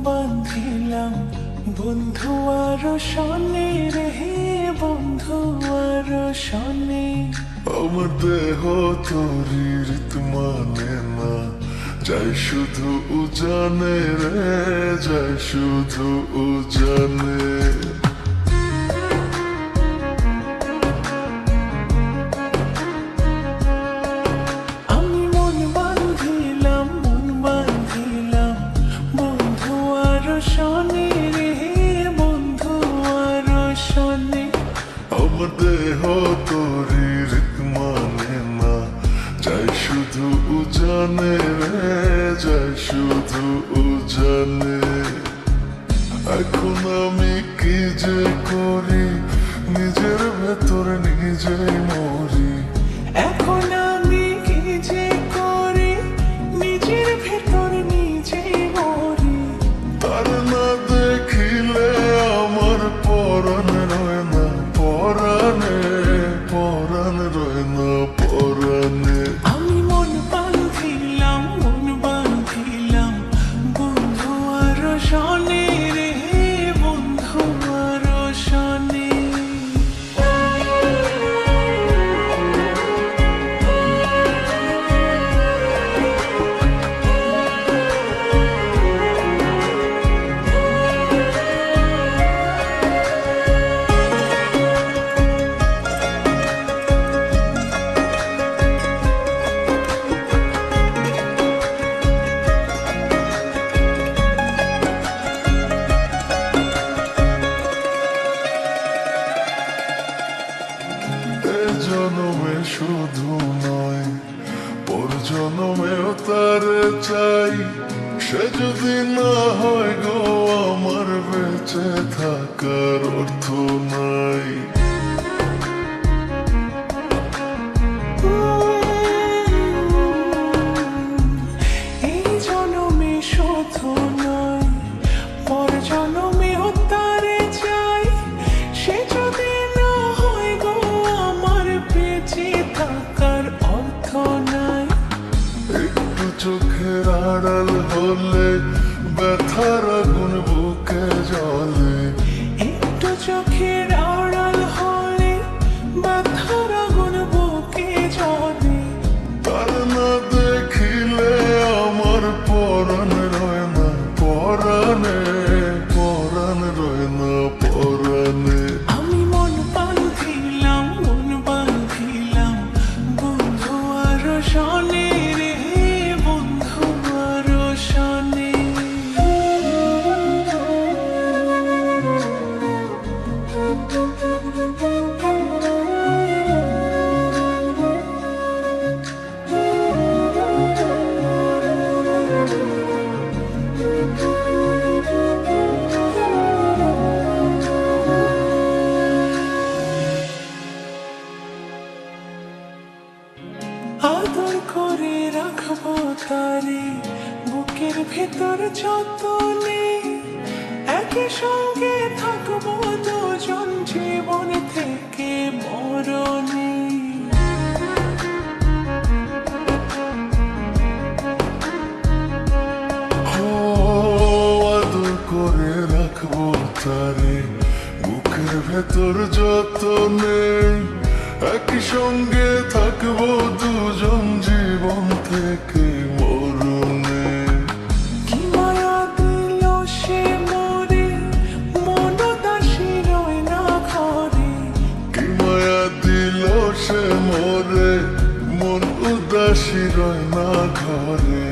বান্ধিলাম বন্ধু আর শনি রে, বন্ধু আর শনি। আমার দেহ তোর মানে না, যাই শুধু উজানে রে, যাই শুধু উজানে। আমি মন বান্ধিলাম বন্ধু আর শনি রে, বন্ধু আর শনি। আমার দেহ তোর মানে না, যাই শুধু উজানে রে, যাই শুধু উজানে। এখন আমি কি যে করি, নিজের ভেতর নিজেই মরি। এখন আমি কি যে করি, নিজের ভেতর নিজেই মরি। তার না দেখিলে আমার পরাণ রয় না পরাণে, পরাণ রয় না পরাণে। আমি মন বান্ধিলাম বন্ধু আর শনি রে, বন্ধু আর শনি। এ জনমে শুধু নয়, পর জনমেও তারে চাই। সে যদি না হয় গো আমার, বেঁচে থাকার অর্থ নাই। এই জনমে শুধু নয়, পর জনমেও তারে চাই। সে যদি না হয় গো আমার, বেঁচে থাকার অর্থ নাই। একটু চোখের আড়াল হলে ব্যথার আগুন বুকে জ্বলে। একটু চোখের আড়াল হলে ব্যথার আগুন বুকে জ্বলে। তার না দেখিলে আমার পরাণ রয় না পরাণে, পরাণ রয় না পরাণে। আমি মন বান্ধিলাম বন্ধু আর শনি রে, বন্ধু আর শনি। আদর করে রাখবো তারে বুকের ভেতর যতনে। একই সঙ্গে থাকবো দুজন জীবন থেকে মরণে। ও আদর করে রাখবো তারে বুকের ভেতর যতনে। একই সঙ্গে থাকবো দুজন জীবন থেকে মরণে। কি মায়া দিল সে মোরে, মন দাসী রয় না ঘরে। কি মায়া দিল সে মোরে, মন উদাসী রয় না ঘরে।